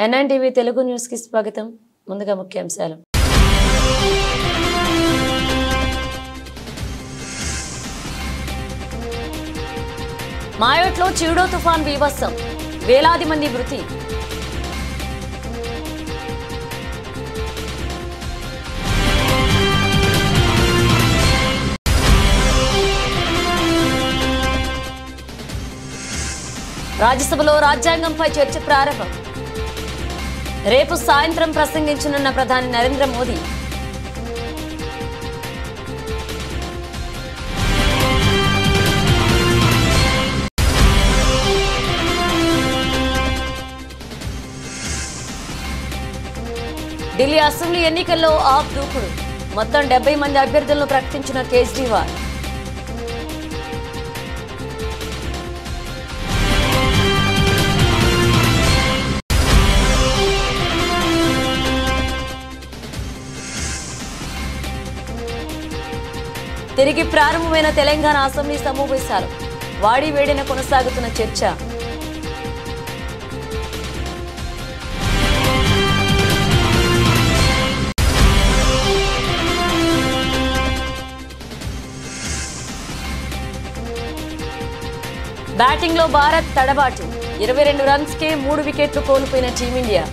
NNTV Telugu news కి స్వాగతం. ముందుగా ముఖ్యాంశాలు. మాయోట్లో చిడో తుఫాన్ బీభత్సం, వేలాది మంది మృతి. రాజ్యసభలో రాజ్యాంగంపై చర్చ ప్రారంభం. రేపు సాయంత్రం ప్రసంగించనున్న ప్రధాని నరేంద్ర మోదీ. ఢిల్లీ అసెంబ్లీ ఎన్నికల్లో ఆప్ దూకుడు, మొత్తం 70 మంది అభ్యర్థులను ప్రకటించిన కేజ్రీవాల్. తిరిగి ప్రారంభమైన తెలంగాణ అసెంబ్లీ సమావేశాలు, వాడి వేడిన కొనసాగుతున్న చర్చ. బ్యాటింగ్ లో భారత్ తడబాటు, 22 రన్స్కే 3 వికెట్లు కోల్పోయిన టీమిండియా.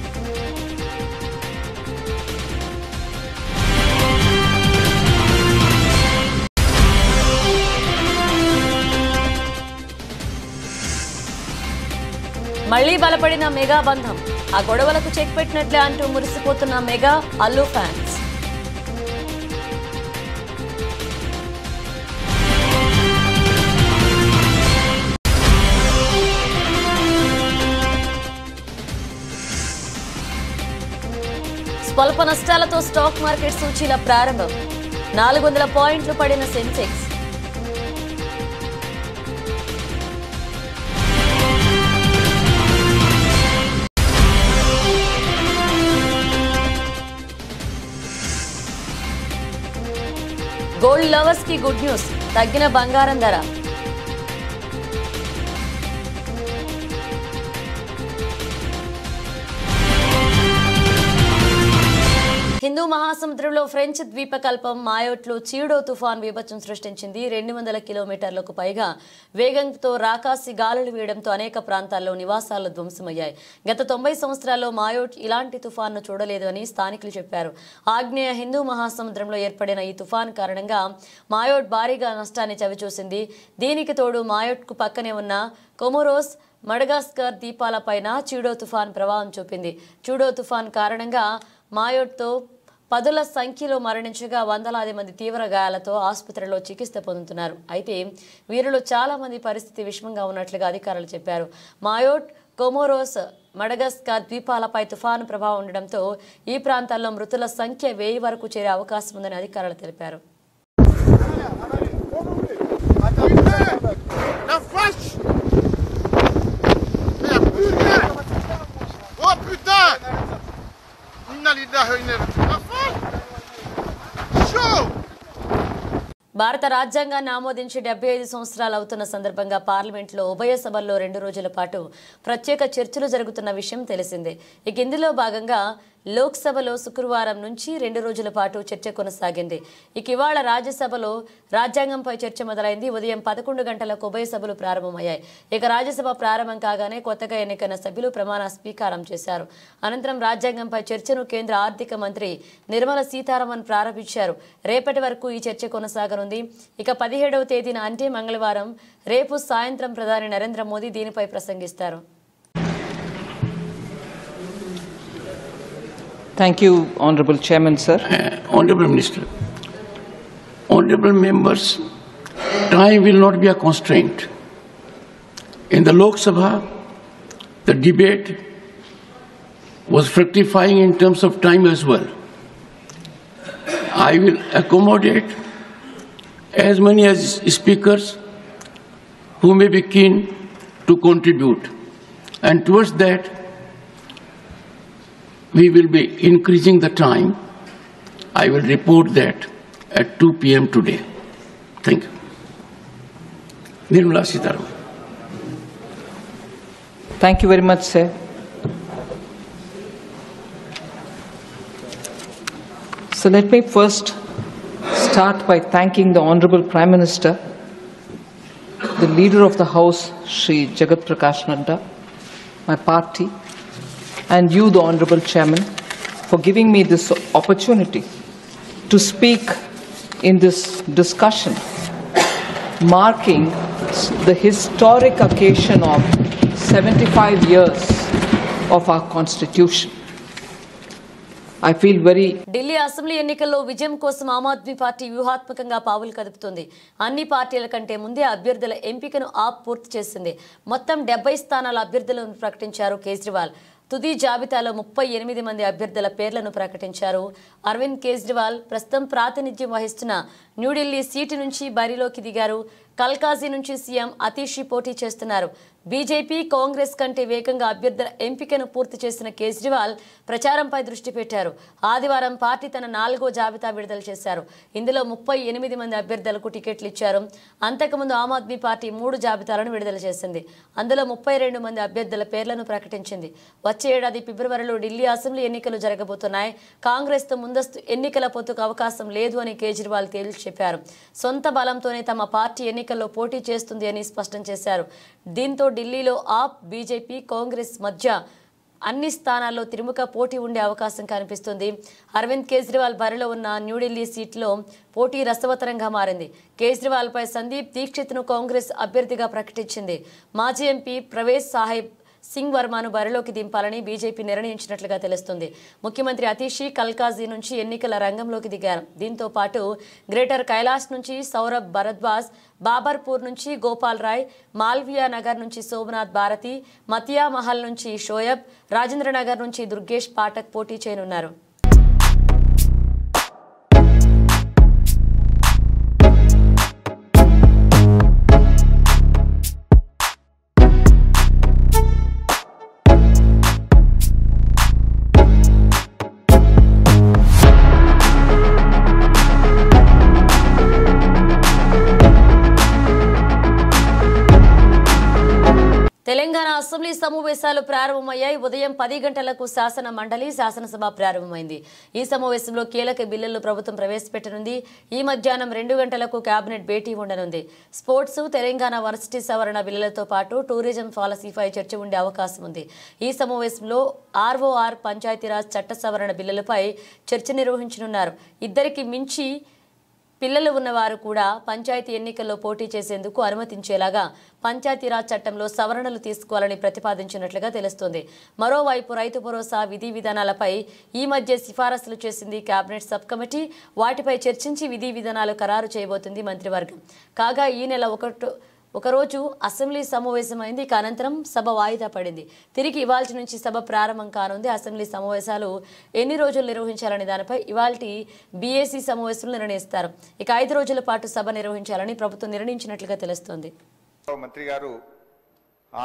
మళ్లీ బలపడిన మెగా బంధం, ఆ గొడవలకు చెక్ పెట్టినట్లే అంటూ మురిసిపోతున్న మెగా అల్లు ఫ్యాన్స్. స్వల్ప నష్టాలతో స్టాక్ మార్కెట్ సూచీల ప్రారంభం, 400 పాయింట్లు పడిన సెన్సెక్స్. గోల్డ్ లవర్స్ కి గుడ్ న్యూస్, తగ్గిన బంగారం ధర. హిందూ మహాసముద్రంలో ఫ్రెంచ్ ద్వీపకల్పం మాయోట్లో చిడో తుఫాన్ బీభత్సం సృష్టించింది. 200 కిలోమీటర్లకు పైగా వేగంతో రాకాసి గాలులు వీయడంతో అనేక ప్రాంతాల్లో నివాసాలు ధ్వంసమయ్యాయి. గత 90 సంవత్సరాల్లో మాయోట్ ఇలాంటి తుఫాన్ను చూడలేదు అని స్థానికులు చెప్పారు. ఆగ్నేయ హిందూ మహాసముద్రంలో ఏర్పడిన ఈ తుఫాన్ కారణంగా మాయోట్ భారీగా నష్టాన్ని చవిచూసింది. దీనికి తోడు మాయోట్కు పక్కనే ఉన్న కొమోరోస్, మడగాస్కర్ ద్వీపాలపైన చిడో తుఫాన్ ప్రభావం చూపింది. చిడో తుఫాన్ కారణంగా మాయోట్తో 10ల సంఖ్యలో మరణించగా వందలాది మంది తీవ్ర గాయాలతో ఆసుపత్రిలో చికిత్స పొందుతున్నారు. అయితే వీరిలో చాలా మంది పరిస్థితి విషమంగా ఉన్నట్లుగా అధికారులు చెప్పారు. మాయోట్, కొమోరోస్, మడగాస్కర్ ద్వీపాలపై తుఫాను ప్రభావం ఉండడంతో ఈ ప్రాంతాల్లో మృతుల సంఖ్య 1000 వరకు చేరే అవకాశం ఉందని అధికారులు తెలిపారు. భారత రాజ్యాంగాన్ని ఆమోదించి 75 సంవత్సరాలు అవుతున్న సందర్భంగా పార్లమెంట్లో ఉభయ సభల్లో 2 రోజుల పాటు ప్రత్యేక చర్చలు జరుగుతున్న విషయం తెలిసిందే. ఇక ఇందులో భాగంగా లోక్సభలో శుక్రవారం నుంచి 2 రోజుల పాటు చర్చ కొనసాగింది. ఇక ఇవాళ రాజ్యసభలో రాజ్యాంగంపై చర్చ మొదలైంది. ఉదయం 11 గంటలకు ఉభయ సభలు ప్రారంభమయ్యాయి. ఇక రాజ్యసభ ప్రారంభం కాగానే కొత్తగా ఎన్నికైన సభ్యులు ప్రమాణ స్వీకారం చేశారు. అనంతరం రాజ్యాంగంపై చర్చను కేంద్ర ఆర్థిక మంత్రి నిర్మలా సీతారామన్ ప్రారంభించారు. రేపటి వరకు ఈ చర్చ కొనసాగనుంది. ఇక 17వ తేదీన అంటే మంగళవారం రేపు సాయంత్రం ప్రధాని నరేంద్ర మోదీ దీనిపై ప్రసంగిస్తారు. Thank you, Honorable Chairman, sir. Honorable Minister, Honorable Members, time will not be a constraint. In the Lok Sabha, the debate was fructifying in terms of time as well. I will accommodate as many as speakers who may be keen to contribute, and towards that we will be increasing the time. I will report that at 2 p.m. today. Thank you. Nirmala Sitharaman. Thank you very much, sir. So let me first start by thanking the Honorable Prime Minister, the Leader of the House, Shri Jagat Prakash Nadda, my party, and you, the Honorable Chairman, for giving me this opportunity to speak in this discussion marking the historic occasion of 75 years of our Constitution. I feel very Delhi assembly ఎన్నికల్లో విజయం కోసం Aam Aadmi party వ్యూహాత్మకంగా పావులు కదుపుతోంది. అన్ని పార్టీల కంటే ముందే అభ్యర్థుల ఎంపికను ఆప్ పూర్తి చేసింది. మొత్తం 70 స్థానాల అభ్యర్థులను ప్రకటించారు కేజ్రీవాల్. తుది జాబితాలో 38 మంది అభ్యర్థుల పేర్లను ప్రకటించారు. అరవింద్ కేజ్రీవాల్ ప్రస్తుతం ప్రాతినిధ్యం వహిస్తున్న న్యూఢిల్లీ సీటు నుంచి బరిలోకి దిగారు. కల్కాజీ నుంచి సీఎం అతీషి పోటీ చేస్తున్నారు. బీజేపీ కాంగ్రెస్ కంటే వేగంగా అభ్యర్థుల ఎంపికను పూర్తి చేసిన కేజ్రీవాల్ ప్రచారంపై దృష్టి పెట్టారు. ఆదివారం పార్టీ తన 4వ జాబితా విడుదల చేశారు. ఇందులో 38 మంది అభ్యర్థులకు టికెట్లు ఇచ్చారు. అంతకుముందు ఆమ్ ఆద్మీ పార్టీ 3 జాబితాలను విడుదల చేసింది. అందులో 32 మంది అభ్యర్థుల పేర్లను ప్రకటించింది. వచ్చే ఏడాది ఫిబ్రవరిలో ఢిల్లీ అసెంబ్లీ ఎన్నికలు జరగబోతున్నాయి. కాంగ్రెస్తో ముందస్తు ఎన్నికల పొత్తుకు అవకాశం లేదు అని కేజ్రీవాల్ తేల్చి చెప్పారు. సొంత బలంతోనే తమ పార్టీ ఎన్నికల్లో పోటీ చేస్తుంది అని స్పష్టం చేశారు. దీంతో ఢిల్లీలో ఆప్, బీజేపీ, కాంగ్రెస్ మధ్య అన్ని స్థానాల్లో త్రిముఖ పోటీ ఉండే అవకాశం కనిపిస్తుంది. అరవింద్ కేజ్రీవాల్ బరిలో ఉన్న న్యూఢిల్లీ సీట్లో పోటీ రసవత్తరంగా మారింది. కేజ్రీవాల్పై సందీప్ దీక్షిత్ను కాంగ్రెస్ అభ్యర్థిగా ప్రకటించింది. మాజీ ఎంపీ ప్రవేశ్ సాహెబ్ సింగ్ వర్మను బరిలోకి దింపాలని బీజేపీ నిర్ణయించినట్లుగా తెలుస్తుంది. ముఖ్యమంత్రి అతీషి కల్కాజీ నుంచి ఎన్నికల రంగంలోకి దిగారు. దీంతో పాటు గ్రేటర్ కైలాష్ నుంచి సౌరభ్ భరద్వాజ్, బాబర్పూర్ నుంచి గోపాల్ రాయ్, మాల్వియా నగర్ నుంచి సోమనాథ్ భారతి, మతియా మహల్ నుంచి షోయబ్, రాజేంద్రనగర్ నుంచి దుర్గేష్ పాఠక్ పోటీ చేయనున్నారు. తెలంగాణ అసెంబ్లీ సమావేశాలు ప్రారంభమయ్యాయి. ఉదయం 10 గంటలకు శాసన మండలి, శాసనసభ ప్రారంభమైంది. ఈ సమావేశంలో కీలక బిల్లులు ప్రభుత్వం ప్రవేశపెట్టనుంది. ఈ మధ్యాహ్నం 2 గంటలకు కేబినెట్ భేటీ ఉండనుంది. స్పోర్ట్స్, తెలంగాణ వర్సిటీ సవరణ బిల్లులతో పాటు టూరిజం పాలసీపై చర్చ ఉండే అవకాశం ఉంది. ఈ సమావేశంలో ఆర్ఓఆర్, పంచాయతీరాజ్ చట్ట సవరణ బిల్లులపై చర్చ నిర్వహించనున్నారు. ఇద్దరికి మించి పిల్లలు ఉన్నవారు కూడా పంచాయతీ ఎన్నికల్లో పోటీ చేసేందుకు అనుమతించేలాగా పంచాయతీరాజ్ చట్టంలో సవరణలు తీసుకోవాలని ప్రతిపాదించినట్లుగా తెలుస్తోంది. మరోవైపు రైతు భరోసా విధి విధానాలపై ఈ మధ్య సిఫారసులు చేసింది కేబినెట్ సబ్ కమిటీ. వాటిపై చర్చించి విధి విధానాలు ఖరారు చేయబోతుంది మంత్రివర్గం. కాగా ఈ నెల ఒకరోజు అసెంబ్లీ సమావేశమైంది. అనంతరం సభ వాయిదా పడింది. తిరిగి ఇవాల్టి నుంచి సభ ప్రారంభం కానుంది. అసెంబ్లీ సమావేశాలు ఎన్ని రోజులు నిర్వహించాలనే దానిపై ఇవాల్టి బీఏసీ సమావేశంలో నిర్ణయిస్తారు. ఇక 5 రోజుల పాటు సభ నిర్వహించాలని ప్రభుత్వం నిర్ణయించినట్లుగా తెలుస్తోంది. మంత్రి గారు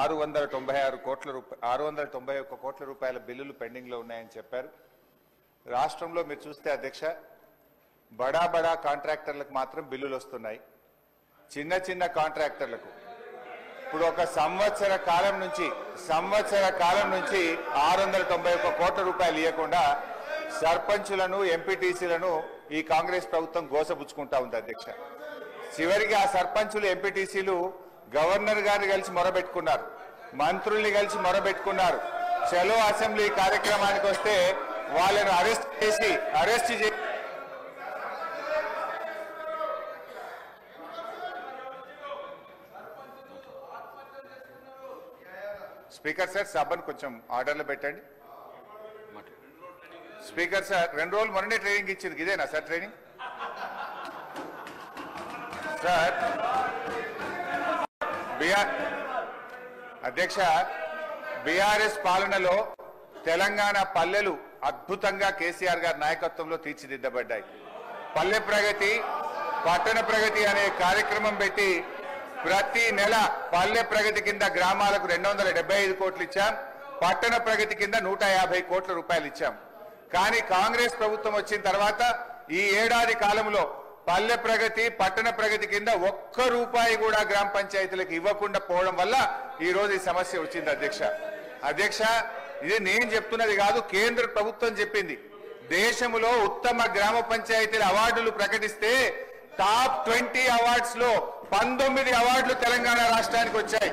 691 కోట్ల రూపాయల బిల్లులు పెండింగ్ లో ఉన్నాయని చెప్పారు. రాష్ట్రంలో మీరు చూస్తే అధ్యక్ష, బడా కాంట్రాక్టర్లకు మాత్రం బిల్లులు వస్తున్నాయి. చిన్న చిన్న కాంట్రాక్టర్లకు ఇప్పుడు ఒక సంవత్సర కాలం నుంచి 691 కోట్ల రూపాయలు ఇవ్వకుండా సర్పంచులను, ఎంపీటీసీలను ఈ కాంగ్రెస్ ప్రభుత్వం గోసపుచ్చుకుంటా ఉంది అధ్యక్ష. చివరికి ఆ సర్పంచులు, ఎంపీటీసీలు గవర్నర్ గారిని కలిసి మొరబెట్టుకున్నారు, మంత్రుల్ని కలిసి మొరబెట్టుకున్నారు. చలో అసెంబ్లీ కార్యక్రమానికి వస్తే వాళ్ళను అరెస్ట్ చేసి స్పీకర్ సార్, సభను కొంచెం ఆర్డర్లో పెట్టండి. స్పీకర్ సార్, 2 రోజులు మొన్ననే ట్రైనింగ్ ఇచ్చింది, ఇదేనా సార్ ట్రైనింగ్? సార్ అధ్యక్ష, బీఆర్ఎస్ పాలనలో తెలంగాణ పల్లెలు అద్భుతంగా కేసీఆర్ గారి నాయకత్వంలో తీర్చిదిద్దబడ్డాయి. పల్లె ప్రగతి, పట్టణ ప్రగతి అనే కార్యక్రమం పెట్టి ప్రతి నెల పల్లె ప్రగతి కింద గ్రామాలకు 275 కోట్లు ఇచ్చాం, పట్టణ ప్రగతి కింద 150 కోట్ల రూపాయలు ఇచ్చాం. కానీ కాంగ్రెస్ ప్రభుత్వం వచ్చిన తర్వాత ఈ ఏడాది కాలంలో పల్లె ప్రగతి, పట్టణ ప్రగతి కింద 1 రూపాయి కూడా గ్రామ పంచాయతీలకు ఇవ్వకుండా పోవడం వల్ల ఈ రోజు ఈ సమస్య వచ్చింది అధ్యక్ష. ఇది నేను చెప్తున్నది కాదు, కేంద్ర ప్రభుత్వం చెప్పింది. దేశంలో ఉత్తమ గ్రామ పంచాయతీల అవార్డులు ప్రకటిస్తే టాప్ 20 అవార్డ్స్ లో 19 అవార్డులు తెలంగాణ రాష్ట్రానికి వచ్చాయి.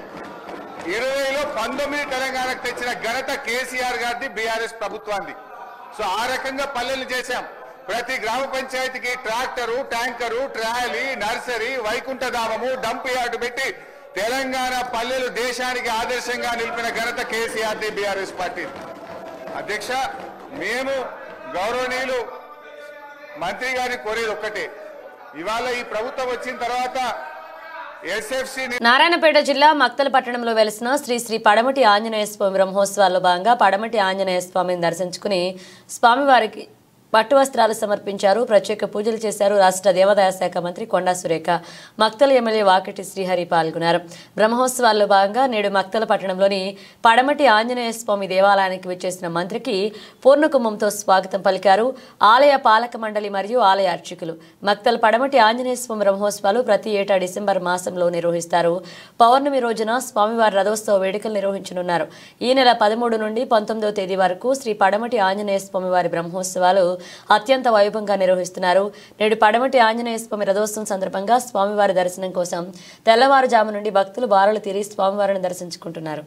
20లో 19 తెలంగాణకు తెచ్చిన ఘనత కేసీఆర్ గారిది, బీఆర్ఎస్ ప్రభుత్వాన్ని. సో ఆ రకంగా పల్లెలు చేశాం. ప్రతి గ్రామ పంచాయతీకి ట్రాక్టరు, ట్యాంకరు, ట్రాలీ, నర్సరీ, వైకుంఠధామము, డంప్ యార్డు పెట్టి తెలంగాణ పల్లెలు దేశానికి ఆదర్శంగా నిలిపిన ఘనత కేసీఆర్ది, బీఆర్ఎస్ పార్టీ. అధ్యక్ష, మేము గౌరవనీయులు మంత్రి గారిని కోరేది ఒక్కటే, ఇవాళ ఈ ప్రభుత్వం వచ్చిన తర్వాత ఎస్ఎఫ్సి నారాయణపేట జిల్లా మక్తల పట్టణంలో వెలిసిన శ్రీ శ్రీ పడమటి ఆంజనేయ స్వామి బ్రహ్మోత్సవాల్లో భాగంగా పడమటి ఆంజనేయ స్వామిని దర్శించుకుని స్వామివారికి పట్టు వస్త్రాలు సమర్పించారు. ప్రత్యేక పూజలు చేశారు. రాష్ట్ర దేవాదాయ శాఖ మంత్రి కొండా సురేఖ, మక్తల ఎమ్మెల్యే వాకిటి శ్రీహరి పాల్గొన్నారు. బ్రహ్మోత్సవాల్లో భాగంగా నేడు మక్తల పట్టణంలోని పడమటి ఆంజనేయ స్వామి దేవాలయానికి విచ్చేసిన మంత్రికి పూర్ణకుంభంతో స్వాగతం పలికారు ఆలయ పాలక మండలి మరియు ఆలయ అర్చకులు. మక్తల పడమటి ఆంజనేయ స్వామి బ్రహ్మోత్సవాలు ప్రతి ఏటా డిసెంబర్ మాసంలో నిర్వహిస్తారు. పౌర్ణమి రోజున స్వామివారి రథోత్సవ వేడుకలు నిర్వహించనున్నారు. ఈ నెల 13 నుండి 19వ తేదీ వరకు శ్రీ పడమటి ఆంజనేయ స్వామి వారి బ్రహ్మోత్సవాలు అత్యంత వైభవంగా నిర్వహిస్తున్నారు. నేడు పడమటి ఆంజనేయ స్వామి రథోత్సవం సందర్భంగా స్వామివారి దర్శనం కోసం తెల్లవారుజాము నుండి భక్తులు బారులు తీరి స్వామివారిని దర్శించుకుంటున్నారు.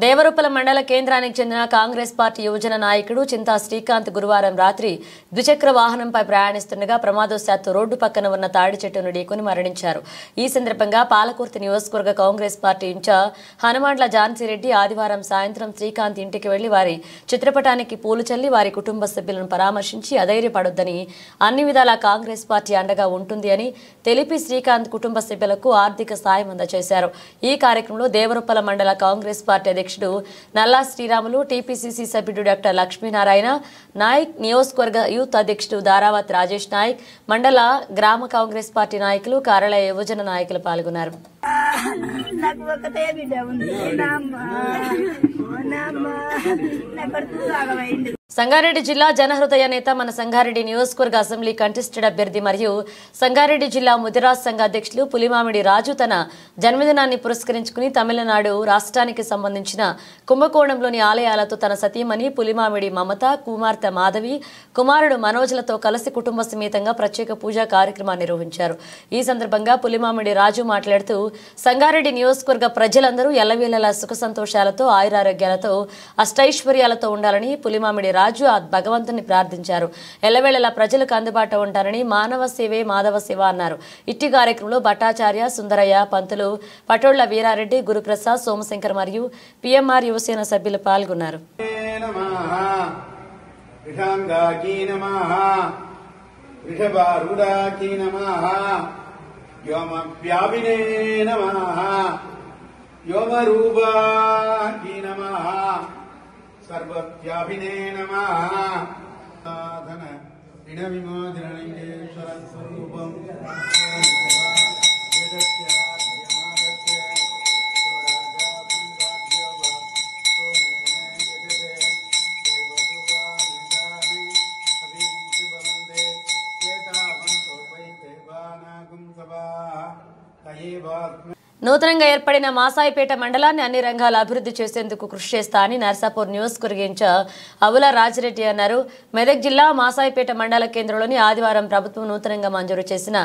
దేవరూపల మండల కేంద్రానికి చెందిన కాంగ్రెస్ పార్టీ యువజన నాయకుడు చింతా శ్రీకాంత్ గురువారం రాత్రి ద్విచక్ర వాహనంపై ప్రయాణిస్తుండగా ప్రమాదవశాత్తు రోడ్డు పక్కన ఉన్న తాడి చెట్టును ఢీకొని మరణించారు. ఈ సందర్భంగా పాలకుర్తి నియోజకవర్గ కాంగ్రెస్ పార్టీ ఇన్ఛార్జ్ హనుమాండ్ల ఝాన్సీరెడ్డి ఆదివారం సాయంత్రం శ్రీకాంత్ ఇంటికి వెళ్లి వారి చిత్రపటానికి పూలు చల్లి వారి కుటుంబ సభ్యులను పరామర్శించి అధైర్యపడొద్దని, అన్ని విధాలా కాంగ్రెస్ పార్టీ అండగా ఉంటుంది అని తెలిపి శ్రీకాంత్ కుటుంబ సభ్యులకు ఆర్థిక సాయం అందజేశారు. ఈ కార్యక్రమంలో దేవరూపల మండల కాంగ్రెస్ పార్టీ అధ్యక్షుడు నల్లా శ్రీరాములు, టీపీసీసీ సభ్యుడు డాక్టర్ లక్ష్మీనారాయణ నాయక్, నియోజకవర్గ యూత్ అధ్యక్షుడు దారావత్ రాజేష్ నాయక్, మండల గ్రామ కాంగ్రెస్ పార్టీ నాయకులు, కార్యాలయ యువజన నాయకులు పాల్గొన్నారు. సంగారెడ్డి జిల్లా జనహృదయ నేత, మన సంగారెడ్డి నియోజకవర్గ అసెంబ్లీ కంటెస్టెడ్ అభ్యర్థి మరియు సంగారెడ్డి జిల్లా ముదిరాజ్ సంఘ అధ్యక్షులు పులిమామిడి రాజు తన జన్మదినాన్ని పురస్కరించుకుని తమిళనాడు రాష్ట్రానికి సంబంధించిన కుంభకోణంలోని ఆలయాలతో తన సతీమణి పులిమామిడి మమత, కుమార్తె మాధవి, కుమారుడు మనోజ్లతో కలిసి కుటుంబ సమేతంగా ప్రత్యేక పూజా కార్యక్రమాన్ని నిర్వహించారు. ఈ సందర్భంగా పులిమామిడి రాజు మాట్లాడుతూ సంగారెడ్డి నియోజకవర్గ ప్రజలందరూ ఎల్లవేళలా సుఖ సంతోషాలతో ఆయురారోగ్యాలతో అష్టైశ్వర్యాలతో ఉండాలని పులిమామిడి రాజు ఆ భగవంతుని ప్రార్థించారు. ఎల్లవేళలా ప్రజలకు అందుబాటులో ఉంటారని, మానవ సేవే మాధవ సేవ అన్నారు. ఇట్టి కార్యక్రమంలో భట్టాచార్య, సుందరయ్య, పంతులు, పటోళ్ల వీరారెడ్డి, గురుప్రసాద్, సోమశంకర్ మరియు పిఎంఆర్ యువసేన సభ్యులు పాల్గొన్నారు. सर्वव्यापिने नमः साधन ऋणविमोचनलिंगेश्वर स्वरूपं నూతనంగా ఏర్పడిన మాసాయిపేట మండలాన్ని అన్ని రంగాల అభివృద్ధి చేసేందుకు కృషి చేస్తా అని నర్సాపూర్ నియోజకవర్గ ఇన్ఛార్జ్ అవుల రాజిరెడ్డి అన్నారు. మెదక్ జిల్లా మాసాయిపేట మండల కేంద్రంలోని ఆదివారం ప్రభుత్వం నూతనంగా మంజూరు చేసిన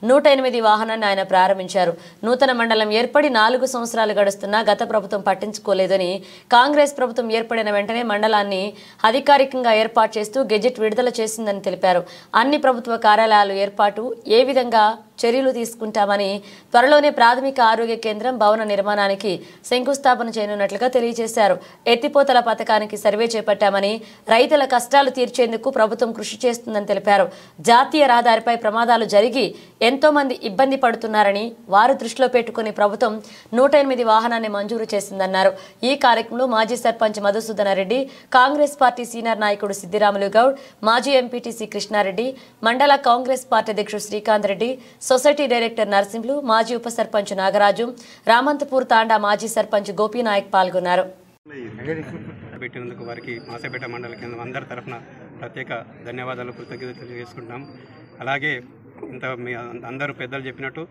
108 వాహనాన్ని ఆయన ప్రారంభించారు. నూతన మండలం ఏర్పడి 4 సంవత్సరాలు గడుస్తున్నా గత ప్రభుత్వం పట్టించుకోలేదని, కాంగ్రెస్ ప్రభుత్వం ఏర్పడిన వెంటనే మండలాన్ని అధికారికంగా ఏర్పాటు చేస్తూ గెజెట్ విడుదల చేసిందని తెలిపారు. అన్ని ప్రభుత్వ కార్యాలయాలు ఏర్పాటు ఏ విధంగా చర్యలు తీసుకుంటామని, త్వరలోనే ప్రాథమిక ఆరోగ్య కేంద్రం భవన నిర్మాణానికి శంకుస్థాపన చేయనున్నట్లుగా తెలియజేశారు. ఎత్తిపోతల పథకానికి సర్వే చేపట్టామని, రైతుల కష్టాలు తీర్చేందుకు ప్రభుత్వం కృషి చేస్తుందని తెలిపారు. జాతీయ రహదారిపై ప్రమాదాలు జరిగి ఎంతో మంది ఇబ్బంది పడుతున్నారని, వారు దృష్టిలో పెట్టుకుని ప్రభుత్వం 108 వాహనాన్ని మంజూరు చేసిందన్నారు. ఈ కార్యక్రమంలో మాజీ సర్పంచ్ మధుసూదన రెడ్డి, కాంగ్రెస్ పార్టీ సీనియర్ నాయకుడు సిద్దిరాములు గౌడ్, మాజీ ఎంపీటీసీ కృష్ణారెడ్డి, మండల కాంగ్రెస్ పార్టీ అధ్యక్షుడు శ్రీకాంత్ రెడ్డి, సొసైటీ డైరెక్టర్ నరసింహులు, మాజీ ఉప సర్పంచ్ నాగరాజు, రామంతపూర్ తాండా మాజీ సర్పంచ్ గోపీనాయక్ పాల్గొన్నారు. పెట్టినందుకు వారికి మాసపేట మండల కేంద్రం అందరి తరఫున ప్రత్యేక ధన్యవాదాలు, కృతజ్ఞతలు తెలియజేసుకుంటున్నాం. అలాగే ఇంత మీ అందరూ పెద్దలు చెప్పినట్టు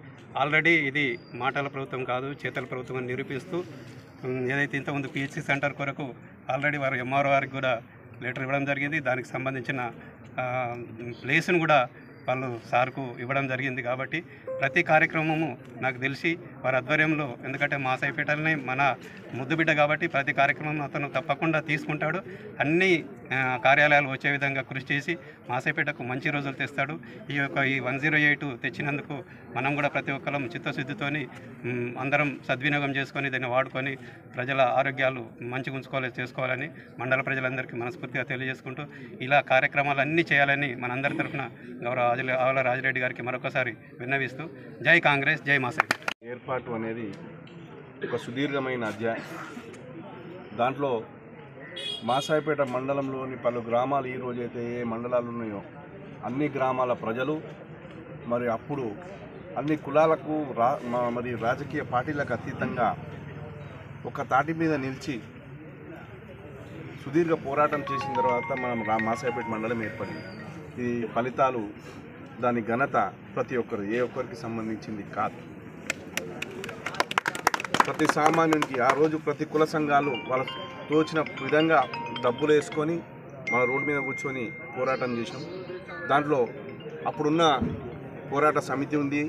ఆల్రెడీ ఇది మాటల ప్రభుత్వం కాదు, చేతల ప్రభుత్వం అని నిరూపిస్తూ ఏదైతే ఇంతకుముందు పిహెచ్సి సెంటర్ కొరకు ఆల్రెడీ వారు ఎంఆర్ఓ వారికి కూడా లెటర్ ఇవ్వడం జరిగింది. దానికి సంబంధించిన ప్లేస్ను కూడా వాళ్ళు సార్కు ఇవ్వడం జరిగింది. కాబట్టి ప్రతి కార్యక్రమము నాకు తెలిసి వారి ఆధ్వర్యంలో, ఎందుకంటే మాసైపేటలనే మన ముద్దుబిడ్డ కాబట్టి ప్రతి కార్యక్రమం అతను తప్పకుండా తీసుకుంటాడు. అన్ని కార్యాలయాలు వచ్చే విధంగా కృషి చేసి మాసైపేటకు మంచి రోజులు తెస్తాడు. ఈ 108 తెచ్చినందుకు మనం కూడా ప్రతి ఒక్కరం చిత్తశుద్ధితోని అందరం సద్వినియోగం చేసుకొని దాన్ని వాడుకొని ప్రజల ఆరోగ్యాలు మంచిగా చేసుకోవాలని మండల ప్రజలందరికీ మనస్ఫూర్తిగా తెలియజేసుకుంటూ ఇలా కార్యక్రమాలన్నీ చేయాలని మనందరి తరఫున గౌరవ ఆవల రాజిరెడ్డి గారికి మరొకసారి విన్నవిస్తూ జై కాంగ్రెస్, జై మాసైపేట. ఏర్పాటు అనేది ఒక సుదీర్ఘమైన అధ్యాయం. దాంట్లో మాసాయిపేట మండలంలోని పలు గ్రామాలు ఈ రోజైతే ఏ మండలాలు ఉన్నాయో అన్ని గ్రామాల ప్రజలు మరి అప్పుడు అన్ని కులాలకు మరి రాజకీయ పార్టీలకు అతీతంగా ఒక తాటి మీద నిలిచి సుదీర్ఘ పోరాటం చేసిన తర్వాత మనం మాసాయిపేట మండలం ఏర్పడింది. ఈ ఫలితాలు, దాని ఘనత ప్రతి ఒక్కరు, ఏ ఒక్కరికి సంబంధించింది కాదు. ప్రతి సామాన్యునికి ఆ రోజు ప్రతి కుల సంఘాలు వాళ్ళ తోచిన విధంగా డబ్బులు వేసుకొని మన రోడ్డు మీద కూర్చొని పోరాటం చేసాం. దాంట్లో అప్పుడున్న పోరాట సమితి ఉంది.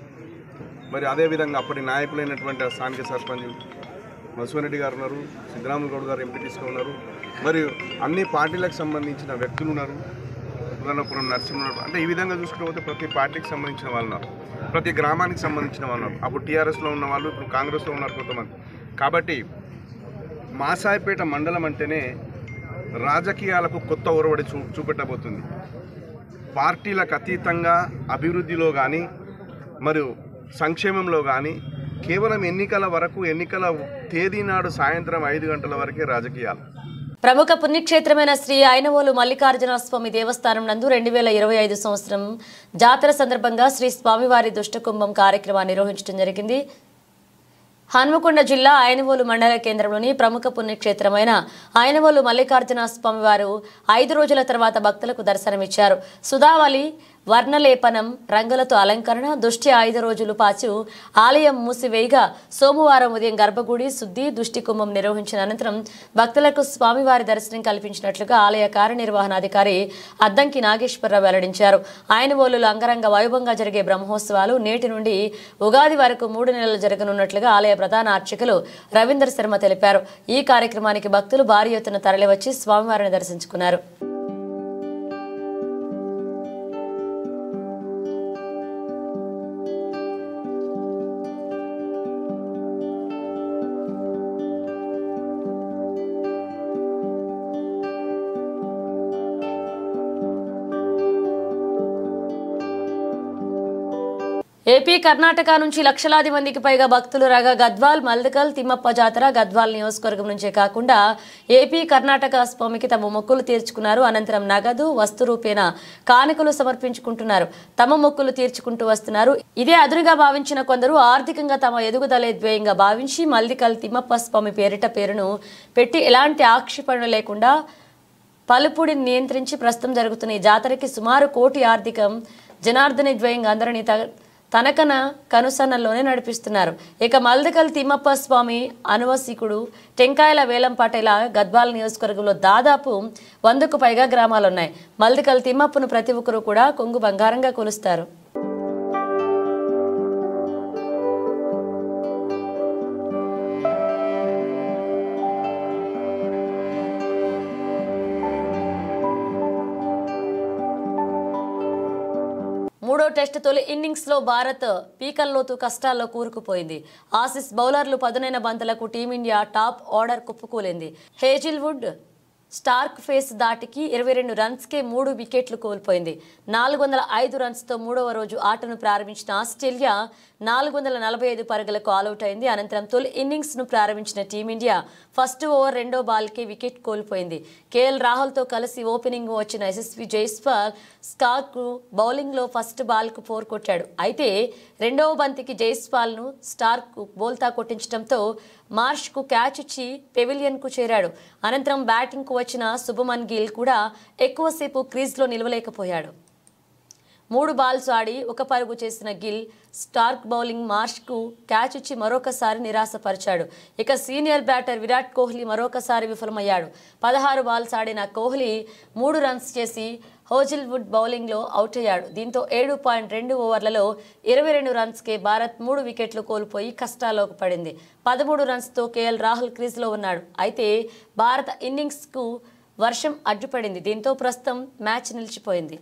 మరి అదేవిధంగా అప్పటి నాయకులైనటువంటి స్థానిక సర్పంచ్ మధుసూదన్ రెడ్డి గారు ఉన్నారు, సిద్దిరాములు గౌడ్ గారు ఎంపీటీసీగా ఉన్నారు, మరియు అన్ని పార్టీలకు సంబంధించిన వ్యక్తులు ఉన్నారు, పురాణపురం నరసింహ ఉన్నారు. అంటే ఈ విధంగా చూసుకుంటూ పోతే ప్రతి పార్టీకి సంబంధించిన వాళ్ళు ఉన్నారు, ప్రతి గ్రామానికి సంబంధించిన వాళ్ళు ఉన్నారు. అప్పుడు టీఆర్ఎస్లో ఉన్న వాళ్ళు ఇప్పుడు కాంగ్రెస్లో ఉన్నారు కొంతమంది. కాబట్టి మాసాయిపేట మండలం అంటేనే రాజకీయాలకు కొత్త ఒరవడి చూపెట్టబోతుంది. పార్టీలకు అతీతంగా అభివృద్ధిలో కానీ మరియు సంక్షేమంలో కానీ కేవలం ఎన్నికల వరకు, ఎన్నికల తేదీ నాడు సాయంత్రం 5 గంటల వరకే రాజకీయాలు. ప్రముఖ పుణ్యక్షేత్రమైన శ్రీ ఐనవోలు మల్లికార్జున స్వామి దేవస్థానం నందు 2025 సంవత్సరం జాతర సందర్భంగా శ్రీ స్వామివారి దుష్టకుంభం కార్యక్రమాన్ని నిర్వహించడం జరిగింది. హన్మకొండ జిల్లా ఐనవోలు మండల కేంద్రంలోని ప్రముఖ పుణ్యక్షేత్రమైన ఐనవోలు మల్లికార్జున స్వామివారు 5 రోజుల తర్వాత భక్తులకు దర్శనమిచ్చారు. సుధావళి, వర్ణలేపనం, రంగులతో అలంకరణ, దుష్టి 5 రోజుల పాటు ఆలయం మూసివేయగా సోమవారం ఉదయం గర్భగుడి శుద్ధి, దుష్టి కుంభం నిర్వహించిన అనంతరం భక్తులకు స్వామివారి దర్శనం కల్పించినట్లుగా ఆలయ కార్యనిర్వహణాధికారి అద్దంకి నాగేశ్వరరావు వెల్లడించారు. ఐనవోలులో అంగరంగ వైభవంగా జరిగే బ్రహ్మోత్సవాలు నేటి నుండి ఉగాది వరకు 3 నెలలు జరగనున్నట్లుగా ఆలయ ప్రధాన అర్చకులు రవీందర్ శర్మ తెలిపారు. ఈ కార్యక్రమానికి భక్తులు భారీ ఎత్తున తరలివచ్చి స్వామివారిని దర్శించుకున్నారు. ఏపీ, కర్ణాటక నుంచి లక్షలాది మందికి పైగా భక్తులు రాగా గద్వాల్, మల్దకల్, తిమ్మప్ప జాతర గద్వాల్ నియోజకవర్గం నుంచే కాకుండా ఏపీ, కర్ణాటక స్వామికి తమ మొక్కులు తీర్చుకున్నారు. అనంతరం నగదు, వస్తు రూపేణ కానుకలు సమర్పించుకుంటున్నారు. తమ మొక్కులు తీర్చుకుంటూ వస్తున్నారు. ఇదే అదునుగా భావించిన కొందరు ఆర్థికంగా తమ ఎదుగుదలే ధ్యేయంగా భావించి మల్దికల్ తిమ్మప్ప స్వామి పేరును పెట్టి ఎలాంటి ఆక్షేపణలు లేకుండా పలుపుడిని నియంత్రించి ప్రస్తుతం జరుగుతున్న ఈ జాతరకి సుమారు 1 కోటి ఆర్థికం జనార్దన ద్వయంగా అందరినీ తనకన కనుసన్నల్లోనే నడిపిస్తున్నారు. ఇక మల్దకల్ తిమ్మప్ప స్వామి అనువసికుడు టెంకాయల వేలంపాట ఇలా గద్వాల నియోజకవర్గంలో దాదాపు 100కు పైగా గ్రామాలున్నాయి. మల్దకల్ తిమ్మప్పను ప్రతి ఒక్కరూ కూడా కొంగు బంగారంగా కొలుస్తారు. మూడో టెస్ట్ తొలి ఇన్నింగ్స్లో భారత్ పీకల్లోతు కష్టాల్లో కూరుకుపోయింది. ఆసీస్ బౌలర్లు పదునైన బంతులకు టీమిండియా టాప్ ఆర్డర్ కుప్పకూలింది. హేజిల్వుడ్ స్టార్క్ ఫేస్ దాటికి 22 రన్స్కే 3 వికెట్లు కోల్పోయింది. 405 రన్స్తో మూడవ రోజు ఆటను ప్రారంభించిన ఆస్ట్రేలియా 445 పరుగులకు ఆలౌట్ అయింది. అనంతరం తొలి ఇన్నింగ్స్ను ప్రారంభించిన టీమిండియా ఫస్ట్ ఓవర్ రెండో బాల్కే వికెట్ కోల్పోయింది. కేఎల్ రాహుల్తో కలిసి ఓపెనింగ్ వచ్చిన యశస్వి జైస్వాల్ స్టార్క్ బౌలింగ్లో ఫస్ట్ బాల్కు 4 కొట్టాడు. అయితే రెండవ బంతికి జైస్వాల్ను స్టార్క్ బోల్తా కొట్టించడంతో మార్ష్కు క్యాచ్ ఇచ్చి పెవిలియన్కు చేరాడు. అనంతరం బ్యాటింగ్కు వచ్చిన శుభమన్ గిల్ కూడా ఎక్కువసేపు క్రీజ్లో నిలవలేకపోయాడు. 3 బాల్స్ ఆడి 1 పరుగు చేసిన గిల్ స్టార్క్ బౌలింగ్ మార్ష్కు క్యాచ్ ఇచ్చి మరొకసారి నిరాశపరిచాడు. ఇక సీనియర్ బ్యాటర్ విరాట్ కోహ్లీ మరొకసారి విఫలమయ్యాడు. 16 బాల్స్ ఆడిన కోహ్లీ 3 రన్స్ చేసి హేజిల్వుడ్ బౌలింగ్లో అవుట్ అయ్యాడు. దీంతో 7.2 ఓవర్లలో 22 రన్స్కే భారత్ 3 వికెట్లు కోల్పోయి కష్టాల్లోకి పడింది. 13 రన్స్తో కేఎల్ రాహుల్ క్రీజ్లో ఉన్నాడు. అయితే భారత ఇన్నింగ్స్కు వర్షం అడ్డుపడింది. దీంతో ప్రస్తుతం మ్యాచ్ నిలిచిపోయింది.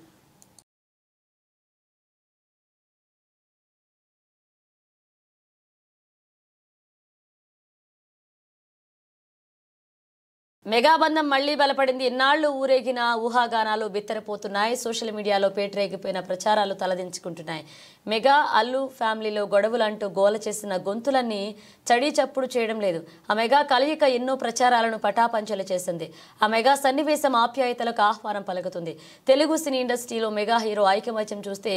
మెగాబంధం మళ్లీ బలపడింది. ఇన్నాళ్లు ఊరేగిన ఊహాగానాలు బిత్తరపోతున్నాయి. సోషల్ మీడియాలో పేటరేగిపోయిన ప్రచారాలు తలదించుకుంటున్నాయి. మెగా అల్లు ఫ్యామిలీలో గొడవలంటూ గోల చేసిన గొంతులన్నీ చడీ చప్పుడు చేయడం లేదు. ఆ మెగా కలయిక ఎన్నో ప్రచారాలను పటాపంచలు చేసింది. ఆ మెగా సన్నివేశం ఆప్యాయతలకు ఆహ్వానం పలుకుతుంది. తెలుగు సినీ ఇండస్ట్రీలో మెగా హీరో ఐకమత్యం చూస్తే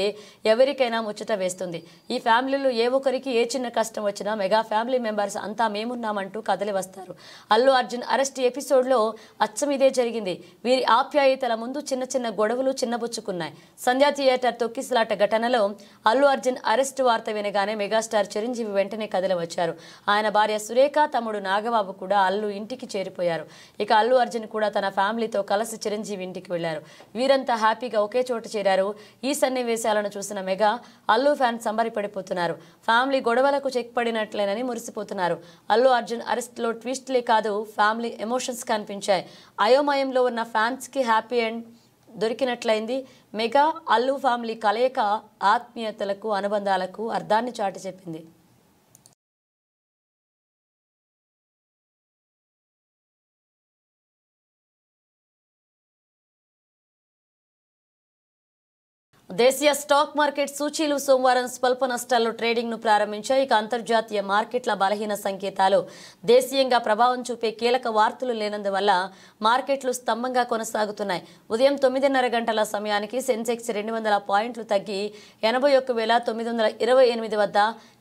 ఎవరికైనా ముచ్చట వేస్తుంది. ఈ ఫ్యామిలీలో ఏ ఒక్కరికి ఏ చిన్న కష్టం వచ్చినా మెగా ఫ్యామిలీ మెంబర్స్ అంతా మేమున్నామంటూ కదలి వస్తారు. అల్లు అర్జున్ అరెస్ట్ ఎపిసోడ్లో అచ్చం ఇదే జరిగింది. వీరి ఆప్యాయతల ముందు చిన్న చిన్న గొడవలు చిన్నబుచ్చుకున్నాయి. సంధ్యా థియేటర్ తొక్కిసలాట ఘటనలో అల్లు అర్జున్ అరెస్ట్ వార్త వినగానే మెగాస్టార్ చిరంజీవి వెంటనే కదలి వచ్చారు. ఆయన భార్య సురేఖ, తమ్ముడు నాగబాబు కూడా అల్లు ఇంటికి చేరిపోయారు. ఇక అల్లు అర్జున్ కూడా తన ఫ్యామిలీతో కలిసి చిరంజీవి ఇంటికి వెళ్లారు. వీరంతా హ్యాపీగా ఒకే చోట చేరారు. ఈ సన్నివేశాలను చూసిన మెగా అల్లు ఫ్యాన్స్ సంబరపడిపోతున్నారు. ఫ్యామిలీ గొడవలకు చెక్ పడినట్లేనని మురిసిపోతున్నారు. అల్లు అర్జున్ అరెస్ట్లో ట్విస్ట్లే కాదు, ఫ్యామిలీ ఎమోషన్స్ కనిపించాయి. అయోమయంలో ఉన్న ఫ్యాన్స్ కి హ్యాపీ ఎండ్ దొరికినట్లయింది. మెగా అల్లు ఫ్యామిలీ కలయిక ఆత్మీయతలకు అనుబంధాలకు అర్థాన్ని చాటి చెప్పింది. దేశీయ స్టాక్ మార్కెట్ సూచీలు సోమవారం స్వల్ప నష్టాల్లో ట్రేడింగ్ ను ప్రారంభించాయి. ఇక అంతర్జాతీయ మార్కెట్ల బలహీన సంకేతాలు దేశీయంగా ప్రభావం చూపే కీలక వార్తలు లేనందువల్ల మార్కెట్లు స్తంభంగా కొనసాగుతున్నాయి. ఉదయం 9:30 గంటల సమయానికి సెన్సెక్స్ 200 పాయింట్లు తగ్గి 81,928 వద్ద,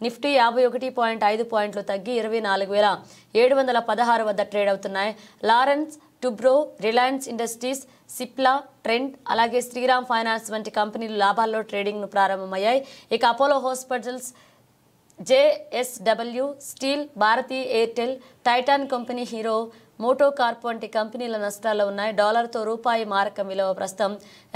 నిఫ్టీ 51.5 పాయింట్లు తగ్గి 24,716 వద్ద ట్రేడ్ అవుతున్నాయి. లారెన్స్ Toubro, Reliance Industries, Cipla, Trent అలాగే శ్రీరామ్ ఫైనాన్స్ వంటి కంపెనీలు లాభాల్లో ట్రేడింగ్ను ప్రారంభమయ్యాయి. ఇక Apollo Hospitals, JSW Steel, Bharti Airtel, Titan Company, Hero MotoCorp వంటి కంపెనీల నష్టాల్లో ఉన్నాయి. డాలర్తో రూపాయి మారకం విలువ ప్రస్తుతం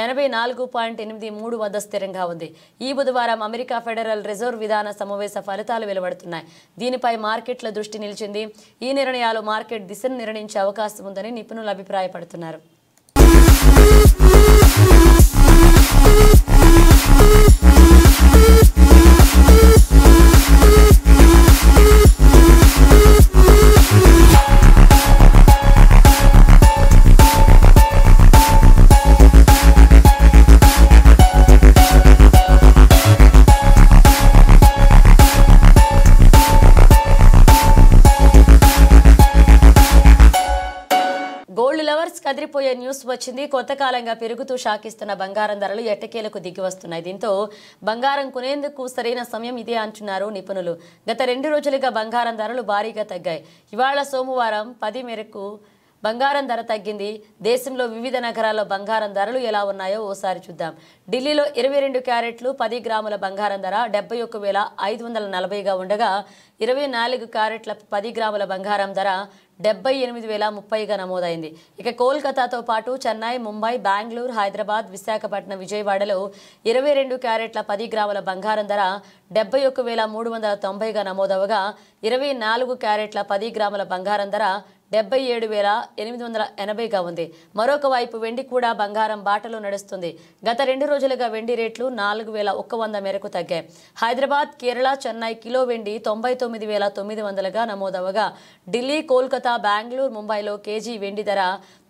84.83 వద్ద స్థిరంగా ఉంది. ఈ బుధవారం అమెరికా ఫెడరల్ రిజర్వ్ విధాన సమావేశ ఫలితాలు వెలువడుతున్నాయి. దీనిపై మార్కెట్ల దృష్టి నిలిచింది. ఈ నిర్ణయాలు మార్కెట్ దిశను నిర్ణయించే అవకాశం ఉందని నిపుణులు అభిప్రాయపడుతున్నారు. గోల్డ్ లవర్స్ కదిరిపోయే న్యూస్ వచ్చింది. కొంతకాలంగా పెరుగుతూ షాకిస్తున్న బంగారం ధరలు ఎట్టకేలకు దిగి వస్తున్నాయి. దీంతో బంగారం కొనేందుకు సరైన సమయం ఇదే అంటున్నారు నిపుణులు. గత 2 రోజులుగా బంగారం ధరలు భారీగా తగ్గాయి. ఇవాళ సోమవారం 10 మేరకు బంగారం ధర తగ్గింది. దేశంలో వివిధ నగరాల్లో బంగారం ధరలు ఎలా ఉన్నాయో ఓసారి చూద్దాం. ఢిల్లీలో 22 క్యారెట్లు 10 గ్రాముల బంగారం ధర 71,540గా ఉండగా 24 క్యారెట్ల 10 గ్రాముల బంగారం ధర 78,030గా నమోదైంది. ఇక కోల్కతాతో పాటు చెన్నై, ముంబై, బెంగళూరు, హైదరాబాద్, విశాఖపట్నం, విజయవాడలో 22 క్యారెట్ల 10 గ్రాముల బంగారం ధర 71,390గా నమోదవగా 24 క్యారెట్ల 10 గ్రాముల బంగారం ధర 77,880గా ఉంది. మరొక వైపు వెండి కూడా బంగారం బాటలో నడుస్తుంది. గత 2 రోజులుగా వెండి రేట్లు 4,100 మేరకు తగ్గాయి. హైదరాబాద్, కేరళ, చెన్నై కిలో వెండి 99,900గా నమోదవగా ఢిల్లీ, కోల్కతా, బెంగళూరు, ముంబైలో కేజీ వెండి ధర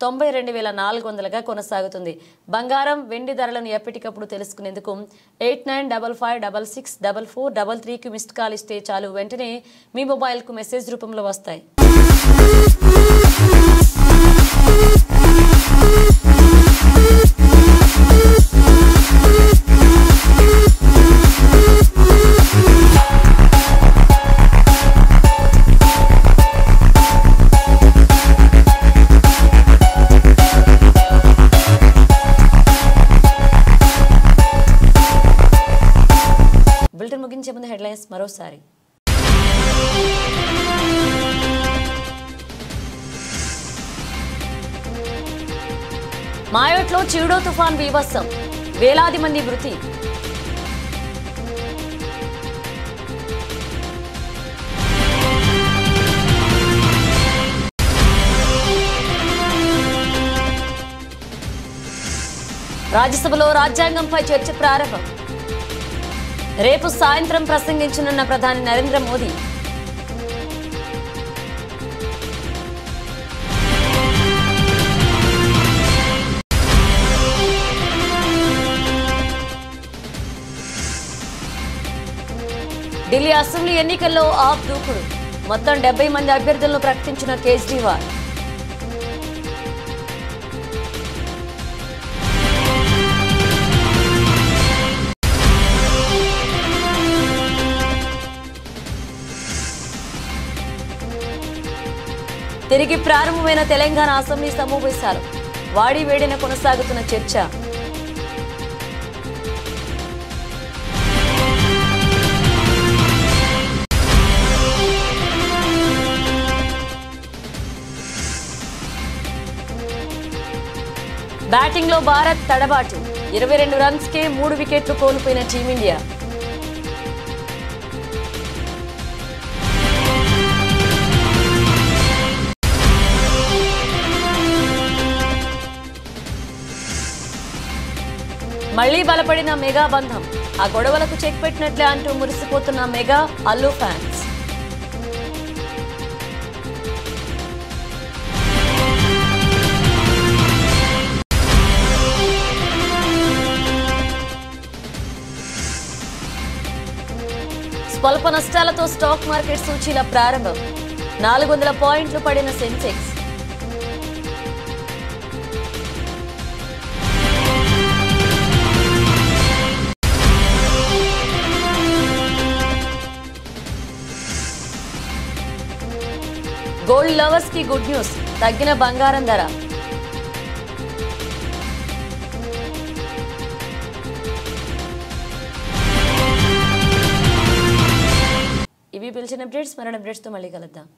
92,400గా కొనసాగుతుంది. బంగారం, వెండి ధరలను ఎప్పటికప్పుడు తెలుసుకునేందుకు 8955664433కి మిస్డ్ కాల్ ఇస్తే చాలు, వెంటనే మీ మొబైల్కు మెసేజ్ రూపంలో వస్తాయి. బులెటిన్ ముగించే ముందు హెడ్లైన్స్ మరోసారి. మాయోట్లో చిడో తుఫాన్ బీభత్సం, వేలాది మంది మృతి. రాజ్యసభలో రాజ్యాంగంపై చర్చ ప్రారంభం. రేపు సాయంత్రం ప్రసంగించనున్న ప్రధాని నరేంద్ర మోదీ. ఢిల్లీ అసెంబ్లీ ఎన్నికల్లో ఆప్ దూకుడు, మొత్తం 70 మంది అభ్యర్థులను ప్రకటించిన కేజ్రీవాల్. తిరిగి ప్రారంభమైన తెలంగాణ అసెంబ్లీ సమావేశాలు, వాడి వేడిన కొనసాగుతున్న చర్చ. బ్యాటింగ్లో భారత్ తడబాటు, 22 రన్స్కే 3 వికెట్లు కోల్పోయిన టీమిండియా. మళ్లీ బలపడిన మెగా బంధం, ఆ గొడవలకు చెక్ పెట్టినట్లే అంటూ మురిసిపోతున్న మెగా, అల్లు ఫ్యాన్స్. స్వల్ప నష్టాలతో స్టాక్ మార్కెట్ సూచీల ప్రారంభం, 400 పాయింట్లు పడిన సెన్సెక్స్. గోల్డ్ లవర్స్ కి గుడ్ న్యూస్, తగ్గిన బంగారం ధర. ఇవి పిలిచిన అప్డేట్స్, మరణ అప్డేట్స్తో మళ్ళీ కలుద్దాం.